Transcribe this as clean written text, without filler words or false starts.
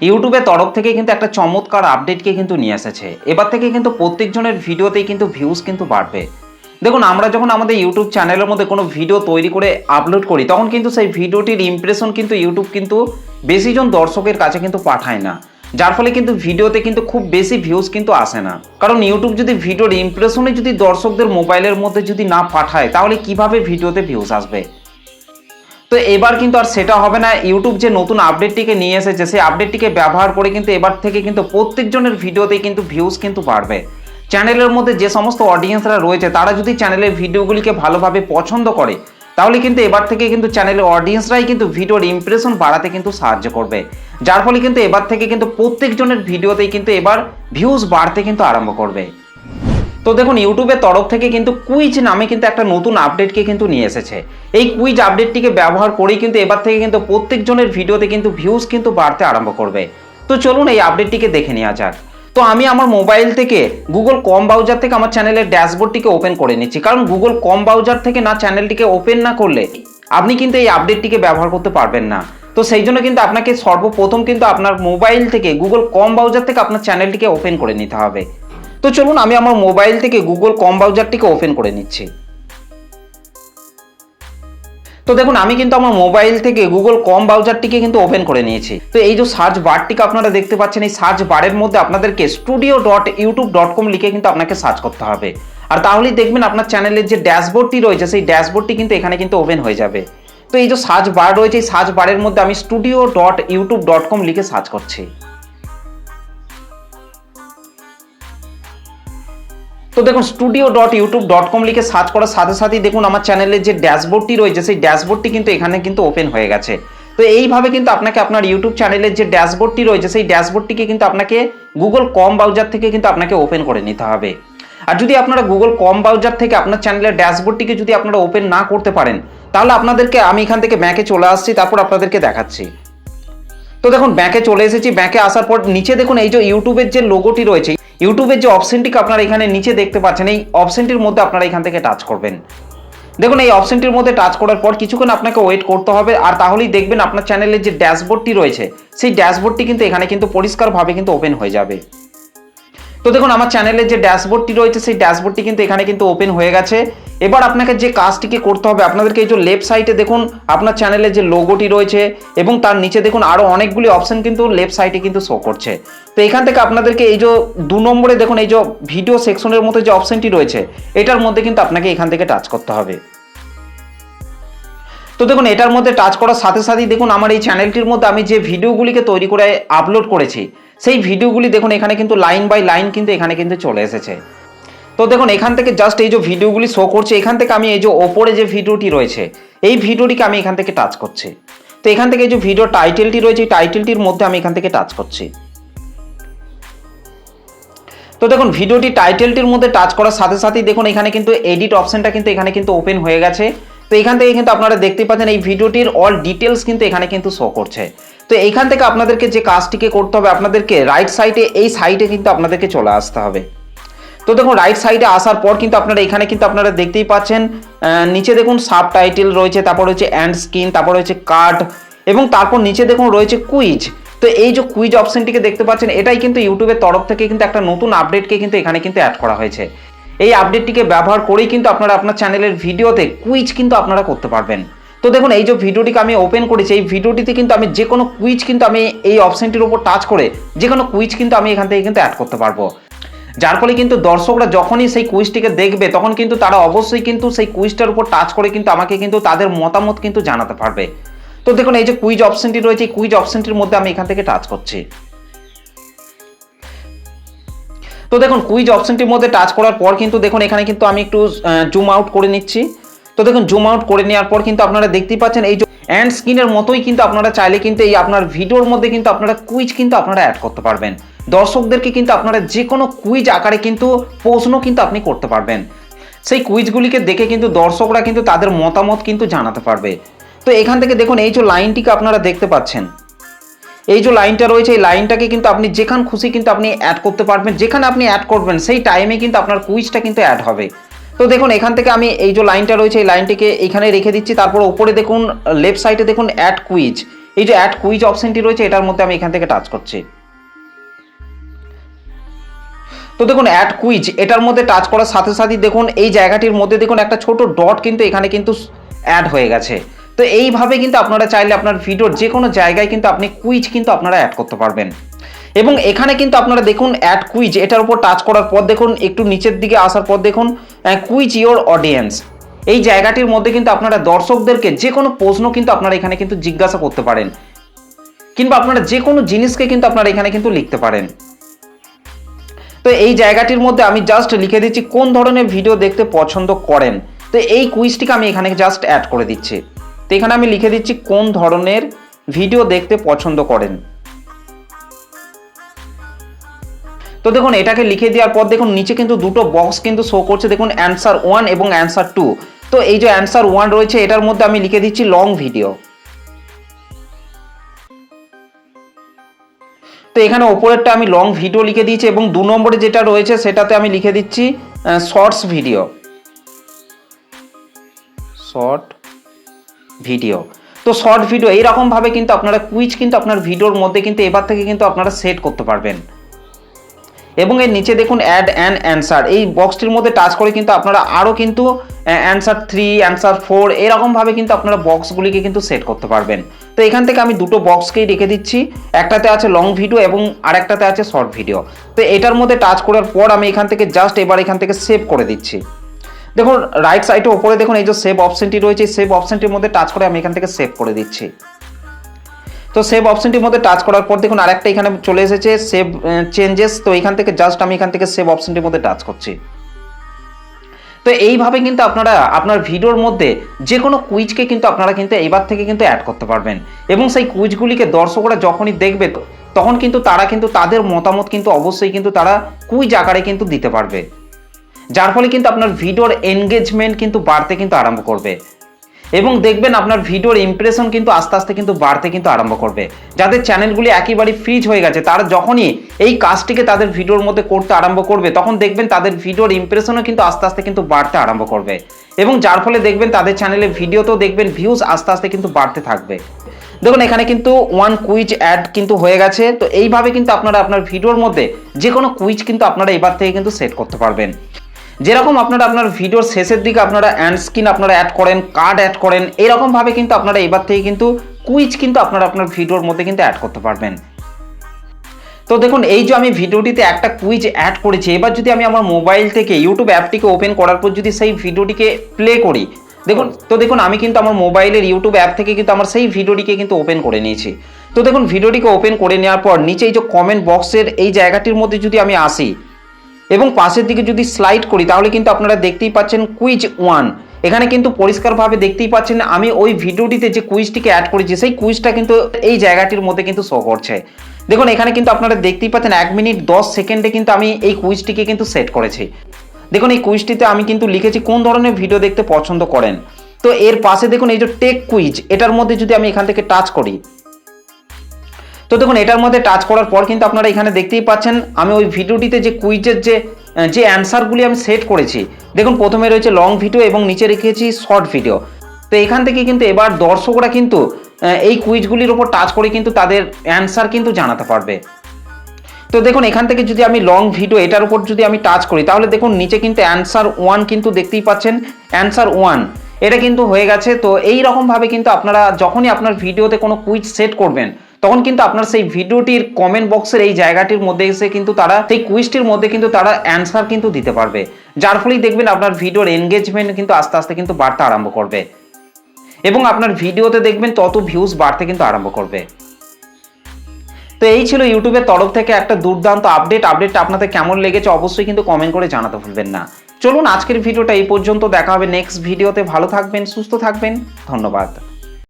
ইউটিউবের তরফ থেকে কিন্তু একটা চমৎকার আপডেটকে কিন্তু নিয়ে এসেছে। এবার থেকে কিন্তু প্রত্যেকজনের ভিডিওতেই কিন্তু ভিউজ কিন্তু বাড়বে। দেখুন, আমরা যখন আমাদের ইউটিউব চ্যানেলের মধ্যে কোনো ভিডিও তৈরি করে আপলোড করি, তখন কিন্তু সেই ভিডিওটির ইমপ্রেশন কিন্তু ইউটিউব কিন্তু বেশিজন দর্শকের কাছে কিন্তু পাঠায় না, যার ফলে কিন্তু ভিডিওতে কিন্তু খুব বেশি ভিউজ কিন্তু আসে না। কারণ ইউটিউব যদি ভিডিওর ইমপ্রেশনে যদি দর্শকদের মোবাইলের মধ্যে যদি না পাঠায়, তাহলে কিভাবে ভিডিওতে ভিউজ আসবে? তো এবার কিন্তু আর সেটা হবে না। ইউটিউব যে নতুন আপডেটটিকে নিয়ে এসেছে, সেই আপডেটটিকে ব্যবহার করে কিন্তু এবার থেকে কিন্তু প্রত্যেকজনের ভিডিওতেই কিন্তু ভিউজ কিন্তু বাড়বে। চ্যানেলের মধ্যে যে সমস্ত অডিয়েন্সরা রয়েছে, তারা যদি চ্যানেলের ভিডিওগুলিকে ভালোভাবে পছন্দ করে, তাহলে কিন্তু এবার থেকে কিন্তু চ্যানেলের অডিয়েন্সরাই কিন্তু ভিডিওর ইমপ্রেশন বাড়াতে কিন্তু সাহায্য করবে, যার ফলে কিন্তু এবার থেকে কিন্তু প্রত্যেকজনের ভিডিওতেই কিন্তু এবার ভিউজ বাড়তে কিন্তু আরম্ভ করবে। তো দেখুন, ইউটিউবের তরফ থেকে কিন্তু কুইজ নামে কিন্তু একটা নতুন আপডেটকে কিন্তু নিয়ে এসেছে। এই কুইজ আপডেটটিকে ব্যবহার করেই কিন্তু এবার থেকে কিন্তু প্রত্যেকজনের ভিডিওতে কিন্তু ভিউজ কিন্তু বাড়তে আরম্ভ করবে। তো চলুন এই আপডেটটিকে দেখে নেওয়া যাক। তো আমি আমার মোবাইল থেকে গুগল কম ব্রাউজার থেকে আমার চ্যানেলের ড্যাশবোর্ডটিকে ওপেন করে নিচ্ছি, কারণ গুগল কম ব্রাউজার থেকে না চ্যানেলটিকে ওপেন না করলে আপনি কিন্তু এই আপডেটটিকে ব্যবহার করতে পারবেন না। তো সেই জন্য কিন্তু আপনাকে সর্বপ্রথম কিন্তু আপনার মোবাইল থেকে গুগল কম ব্রাউজার থেকে আপনার চ্যানেলটিকে ওপেন করে নিতে হবে। তো চলুন, আমি আমার মোবাইল থেকে গুগল কম ব্রাউজারটিকে ওপেন করে নিচ্ছি। তো দেখুন, আমি কিন্তু আমার মোবাইল থেকে গুগল কম ব্রাউজারটিকে কিন্তু ওপেন করে নিয়েছি। তো এই যে সার্চ বারটিকে আপনারা দেখতে পাচ্ছেন, এই সার্চ বারের মধ্যে আপনাদেরকে studio.youtube.com লিখে কিন্তু আপনাকে সার্চ করতে হবে। আর তাহলেই দেখবেন আপনার চ্যানেলের যে ড্যাশবোর্ডটি রয়েছে, সেই ড্যাশবোর্ডটি কিন্তু এখানে কিন্তু ওপেন হয়ে যাবে। তো এই যে সার্চ বার রয়েছে, এই সার্চ বারের মধ্যে আমি studio.youtube.com লিখে সার্চ করছি। তো দেখুন, studio.youtube.com লিখে সার্চ করার সাথে সাথেই দেখুন আমার চ্যানেলের যে ড্যাশবোর্ডটি রয়েছে, সেই ড্যাশবোর্ডটি কিন্তু এখানে কিন্তু ওপেন হয়ে গেছে। তো এইভাবে কিন্তু আপনাকে আপনার ইউটিউব চ্যানেলের যে ড্যাশবোর্ডটি রয়েছে, সেই ড্যাশবোর্ডটিকে কিন্তু আপনাকে গুগল কম ব্রাউজার থেকে কিন্তু আপনাকে ওপেন করে নিতে হবে। আর যদি আপনারা গুগল কম ব্রাউজার থেকে আপনার চ্যানেলের ড্যাশবোর্ডটিকে যদি আপনারা ওপেন না করতে পারেন, তাহলে আপনাদেরকে আমি এখান থেকে ব্যাকে চলে আসছি, তারপর আপনাদেরকে দেখাচ্ছি। তো দেখুন, ব্যাকে চলে এসেছি। ব্যাকে আসার পর নিচে দেখুন এই যে ইউটিউবের যে লোগোটি রয়েছে, ইউটিউবের যে অপশনটিকে আপনারা এখানে নিচে দেখতে পাচ্ছেন, এই অপশনটির মধ্যে আপনারা এখান থেকে টাচ করবেন। দেখুন, এই অপশনটির মধ্যে টাচ করার পর কিছুক্ষণ আপনাকে ওয়েট করতে হবে, আর তাহলেই দেখবেন আপনার চ্যানেলের যে ড্যাশবোর্ডটি রয়েছে, সেই ড্যাশবোর্ডটি কিন্তু এখানে কিন্তু পরিষ্কারভাবে কিন্তু ওপেন হয়ে যাবে। তো দেখুন, আমার চ্যানেলের যে ড্যাশবোর্ডটি রয়েছে, সেই ড্যাশবোর্ডটি কিন্তু এখানে কিন্তু ওপেন হয়ে গেছে। এবার আপনাকে যে কাজটিকে করতে হবে, আপনাদেরকে এই যে লেফট সাইডে দেখুন আপনার চ্যানেলের যে লোগোটি রয়েছে, এবং তার নিচে দেখুন আরও অনেকগুলি অপশন কিন্তু লেফট সাইডে কিন্তু শো করছে। তো এখান থেকে আপনাদেরকে এই যে 2 নম্বরে দেখুন এই যে ভিডিও সেকশনের মতো যে অপশনটি রয়েছে, এটার মধ্যে কিন্তু আপনাকে এখান থেকে টাচ করতে হবে। তো দেখুন, এটার মধ্যে টাচ করার সাথে সাথেই দেখুন আমার এই চ্যানেলটির মধ্যে আমি যে ভিডিওগুলিকে তৈরি করে আপলোড করেছি, সেই ভিডিওগুলি দেখুন এখানে কিন্তু লাইন বাই লাইন কিন্তু এখানে কিন্তু চলে এসেছে। তো দেখুন, এখান থেকে জাস্ট এই যে ভিডিওগুলি শো করছে, এখান থেকে আমি এই যে ওপরে যে ভিডিওটি রয়েছে, এই ভিডিওটিকে আমি এখান থেকে টাচ করছি। তো এখান থেকে এই যে ভিডিও টাইটেলটি রয়েছে, এই টাইটেলটির মধ্যে আমি এখান থেকে টাচ করছি। তো দেখুন, ভিডিওটি টাইটেলটির মধ্যে টাচ করার সাথে সাথেই দেখুন এখানে কিন্তু এডিট অপশনটা কিন্তু এখানে কিন্তু ওপেন হয়ে গেছে। তো এখান থেকে কিন্তু আপনারা দেখতে পাচ্ছেন এই ভিডিওটির অল ডিটেলস কিন্তু এখানে কিন্তু শো করছে। তো এইখান থেকে আপনাদেরকে যে কাজটিকে করতে হবে, আপনাদেরকে রাইট সাইডে এই সাইডে কিন্তু আপনাদেরকে চলে আসতে হবে। তো দেখুন, রাইট সাইডে আসার পর কিন্তু আপনারা এখানে কিন্তু আপনারা দেখতেই পাচ্ছেন নিচে দেখুন সাব টাইটেল রয়েছে, তারপর রয়েছে অ্যান্ড স্ক্রিন, তারপর রয়েছে কার্ড, এবং তারপর নিচে দেখুন রয়েছে কুইজ। তো এই যে কুইজ অপশনটিকে দেখতে পাচ্ছেন, এটাই কিন্তু ইউটিউবের তরফ থেকে কিন্তু একটা নতুন আপডেটকে কিন্তু এখানে কিন্তু অ্যাড করা হয়েছে। এই আপডেটটিকে ব্যবহার করেই কিন্তু আপনারা আপনার চ্যানেলের ভিডিওতে কুইজ কিন্তু আপনারা করতে পারবেন। তো দেখুন, এই যে ভিডিওটিকে আমি ওপেন করেছি, এই ভিডিওটিতে কিন্তু আমি যে কোনো কুইজ কিন্তু আমি এই অপশনটির উপর টাচ করে যে কোনো কুইজ কিন্তু আমি এখান থেকে কিন্তু অ্যাড করতে পারবো, যার ফলে কিন্তু দর্শকরা যখনই সেই কুইজটিকে দেখবে, তখন কিন্তু তারা অবশ্যই কিন্তু সেই কুইজটার উপর টাচ করে কিন্তু আমাকে কিন্তু তাদের মতামত কিন্তু জানাতে পারবে। তো দেখুন, এই যে কুইজ অপশনটি রয়েছে, এই কুইজ অপশনটির মধ্যে আমি এখান থেকে টাচ করছি। তো দেখুন, কুইজ অপশনটির মধ্যে টাচ করার পর কিন্তু দেখুন এখানে কিন্তু আমি একটু জুম আউট করে নিচ্ছি। তো দেখুন, জুম আউট করে নেওয়ার পর কিন্তু আপনারা দেখতেই পাচ্ছেন এই যে অ্যান্ড স্ক্রিনের মতোই কিন্তু আপনারা চাইলে কিন্তু এই আপনার ভিডিওর মধ্যে কিন্তু আপনারা কুইজ কিন্তু আপনারা অ্যাড করতে পারবেন। দর্শকদেরকে কিন্তু আপনারা যে কোনো কুইজ আকারে কিন্তু প্রশ্ন কিন্তু আপনি করতে পারবেন। সেই কুইজগুলিকে দেখে কিন্তু দর্শকরা কিন্তু তাদের মতামত কিন্তু জানাতে পারবে। তো এখান থেকে দেখুন এই যে লাইনটিকে আপনারা দেখতে পাচ্ছেন, এই যে লাইনটা রয়েছে, এই লাইনটাকে কিন্তু আপনি যেখান খুশি কিন্তু আপনি অ্যাড করতে পারবেন। যেখানে আপনি অ্যাড করবেন সেই টাইমে কিন্তু আপনার কুইজটা কিন্তু অ্যাড হবে। তো দেখুন, এখান থেকে আমি এই যে লাইনটা রয়েছে, এই লাইনটিকে এখানে রেখে দিচ্ছি। তারপর উপরে দেখুন লেফট সাইডে দেখুন অ্যাড কুইজ, এই যে অ্যাড কুইজ অপশনটি রয়েছে এটার মধ্যে আমি এখান থেকে টাচ করছি। তো দেখুন অ্যাড কুইজ এটার মধ্যে টাচ করার সাথে সাথে দেখুন এই জায়গাটির মধ্যে দেখুন একটা ছোট ডট কিন্তু এখানে কিন্তু অ্যাড হয়ে গেছে। তো এইভাবে কিন্তু আপনারা চাইলে আপনার ভিডিওর যে কোনো জায়গায় কিন্তু আপনি কুইজ কিন্তু আপনারা অ্যাড করতে পারবেন। এবং এখানে কিন্তু আপনারা দেখুন অ্যাড কুইজ এটার উপর টাচ করার পর দেখুন একটু নিচের দিকে আসার পর দেখুন কুইজ ইওর অডিয়েন্স, এই জায়গাটির মধ্যে কিন্তু আপনারা দর্শকদেরকে যে কোনো প্রশ্ন কিন্তু আপনারা এখানে কিন্তু জিজ্ঞাসা করতে পারেন, কিংবা আপনারা যে কোনো জিনিসকে কিন্তু আপনারা এখানে কিন্তু লিখতে পারেন। তো এই জায়গাটির মধ্যে আমি জাস্ট লিখে দিচ্ছি কোন ধরনের ভিডিও দেখতে পছন্দ করেন। তো এই কুইজটিকে আমি এখানে জাস্ট অ্যাড করে দিচ্ছি। তো এখানে আমি লিখে দিচ্ছি কোন ধরনের ভিডিও দেখতে পছন্দ করেন। তো দেখুন এটাকে লিখে দেওয়ার পর দেখুন নিচে কিন্তু দুটো বক্স কিন্তু শো করছে, দেখুন অ্যান্সার 1 এবং অ্যান্সার 2। তো এই যে অ্যান্সার 1 রয়েছে এটার মধ্যে আমি লিখে দিচ্ছি লং ভিডিও। তো এখানে ওপরেরটা আমি লং ভিডিও লিখে দিয়েছি এবং 2 নম্বরে যেটা রয়েছে সেটাতে আমি লিখে দিচ্ছি শর্টস ভিডিও, শর্ট ভিডিও। তো শর্ট ভিডিও এইরকম ভাবে কিন্তু আপনারা কুইজ কিন্তু আপনার ভিডিওর মধ্যে কিন্তু এবার থেকে কিন্তু আপনারা সেট করতে পারবেন। এবং এর নিচে দেখুন অ্যাড অ্যান অ্যান্সার, এই বক্সটির মধ্যে টাচ করে কিন্তু আপনারা আরও কিন্তু অ্যান্সার 3 অ্যান্সার 4 এরকমভাবে কিন্তু আপনারা বক্সগুলিকে কিন্তু সেট করতে পারবেন। তো এখান থেকে আমি দুটো বক্সকেই রেখে দিচ্ছি, একটাতে আছে লং ভিডিও এবং আরেকটাতে আছে শর্ট ভিডিও। তো এটার মধ্যে টাচ করার পর আমি এখান থেকে জাস্ট এবার এখান থেকে সেভ করে দিচ্ছি। দেখুন রাইট সাইডে ওপরে দেখুন এই যে সেভ অপশনটি রয়েছে, সেভ অপশনটির মধ্যে টাচ করে আমি এখান থেকে সেভ করে দিচ্ছি। তো সেভ অপশনটির মধ্যে টাচ করার পর দেখুন আরেকটা এখানে চলে এসেছে সেভ চেঞ্জেস। তো এখান থেকে জাস্ট আমি এখান থেকে সেভ অপশনটির মধ্যে টাচ করছি। তো এইভাবে কিন্তু আপনারা আপনার ভিডিওর মধ্যে যে কোনো কুইজকে কিন্তু আপনারা কিন্তু এবার থেকে কিন্তু অ্যাড করতে পারবেন এবং সেই কুইজগুলিকে দর্শকরা যখনই দেখবে তখন কিন্তু তারা কিন্তু তাদের মতামত কিন্তু অবশ্যই কিন্তু তারা কুইজ আকারে কিন্তু দিতে পারবে, যার ফলে কিন্তু আপনার ভিডিওর এনগেজমেন্ট কিন্তু বাড়তে কিন্তু আরম্ভ করবে এবং দেখবেন আপনার ভিডিওর ইমপ্রেশন কিন্তু আস্তে আস্তে কিন্তু বাড়তে কিন্তু আরম্ভ করবে। যাদের চ্যানেলগুলি একেবারে ফ্রিজ হয়ে গেছে তারা যখনই এই কাজটিকে তাদের ভিডিওর মধ্যে করতে আরম্ভ করবে তখন দেখবেন তাদের ভিডিওর ইমপ্রেশনও কিন্তু আস্তে আস্তে কিন্তু বাড়তে আরম্ভ করবে এবং যার ফলে দেখবেন তাদের চ্যানেলে ভিডিওতেও দেখবেন ভিউজ আস্তে আস্তে কিন্তু বাড়তে থাকবে। দেখুন এখানে কিন্তু 1 কুইজ অ্যাড কিন্তু হয়ে গেছে। তো এইভাবে কিন্তু আপনারা আপনার ভিডিওর মধ্যে যে কোনো কুইজ কিন্তু আপনারা এবার থেকে কিন্তু সেট করতে পারবেন। যেরকম আপনারা আপনার ভিডিওর শেষের দিকে আপনারা অ্যান্ড স্ক্রিন আপনারা অ্যাড করেন, কার্ড অ্যাড করেন, এরকম ভাবে কিন্তু আপনারা এবার থেকে কিন্তু কুইজ কিন্তু আপনারা আপনার ভিডিওর মধ্যে কিন্তু অ্যাড করতে পারবেন। তো দেখুন এই যে আমি ভিডিওটিতে একটা কুইজ অ্যাড করেছি, এবার যদি আমি আমার মোবাইল থেকে ইউটিউব অ্যাপটিকে ওপেন করার পর যদি সেই ভিডিওটিকে প্লে করি, দেখুন আমি কিন্তু আমার মোবাইলের ইউটিউব অ্যাপ থেকে কিন্তু আমার সেই ভিডিওটিকে কিন্তু ওপেন করে নিয়েছি। তো দেখুন ভিডিওটিকে ওপেন করে নেওয়ার পর নিচে এই যে কমেন্ট বক্সের এই জায়গাটির মধ্যে যদি আমি আসি এবং পাশের দিকে যদি স্লাইড করি তাহলে কিন্তু আপনারা দেখতেই পাচ্ছেন কুইজ 1। এখানে কিন্তু পরিষ্কারভাবে দেখতেই পাচ্ছেন আমি ওই ভিডিওটিতে যে কুইজটিকে অ্যাড করেছি সেই কুইজটা কিন্তু এই জায়গাটির মধ্যে কিন্তু শো করছে। দেখুন এখানে কিন্তু আপনারা দেখতেই পাচ্ছেন 1 মিনিট 10 সেকেন্ডে কিন্তু আমি এই কুইজটিকে কিন্তু সেট করেছি। দেখুন এই কুইজটিতে আমি কিন্তু লিখেছি কোন ধরনের ভিডিও দেখতে পছন্দ করেন। তো এর পাশে দেখুন এই যে টেক কুইজ, এটার মধ্যে যদি আমি এখান থেকে টাচ করি তো দেখুন এটার মধ্যে টাচ করার পর কিন্তু আপনারা এখানে দেখতেই পাচ্ছেন আমি ওই ভিডিওটিতে যে কুইজের যে অ্যান্সারগুলি আমি সেট করেছি, দেখুন প্রথমে রয়েছে লং ভিডিও এবং নিচে রেখেছি শর্ট ভিডিও। তো এখান থেকে কিন্তু এবার দর্শকরা কিন্তু এই কুইজগুলির উপর টাচ করে কিন্তু তাদের অ্যান্সার কিন্তু জানাতে পারবে। তো দেখুন এখান থেকে যদি আমি লং ভিডিও এটার উপর যদি আমি টাচ করি তাহলে দেখুন নিচে কিন্তু অ্যান্সার 1 কিন্তু দেখতেই পাচ্ছেন, অ্যান্সার 1 এটা কিন্তু হয়ে গেছে। তো এই রকমভাবে কিন্তু আপনারা যখনই আপনার ভিডিওতে কোনো কুইজ সেট করবেন তখন কিন্তু আপনার সেই ভিডিওটির কমেন্ট বক্সের এই জায়গাটির মধ্যে এসে কিন্তু তারা সেই কুইজটির মধ্যে কিন্তু তারা অ্যান্সার কিন্তু দিতে পারবে, যার ফলেই দেখবেন আপনার ভিডিওর এনগেজমেন্ট কিন্তু আস্তে আস্তে কিন্তু বাড়তে আরম্ভ করবে এবং আপনার ভিডিওতে দেখবেন তত ভিউজ বাড়তে কিন্তু আরম্ভ করবে। তো এই ছিল ইউটিউবের তরফ থেকে একটা দুর্দান্ত আপডেটটা আপনাদের কেমন লেগেছে অবশ্যই কিন্তু কমেন্ট করে জানাতে ভুলবেন না। চলুন আজকের ভিডিওটা এই পর্যন্ত, দেখা হবে নেক্সট ভিডিওতে। ভালো থাকবেন, সুস্থ থাকবেন, ধন্যবাদ।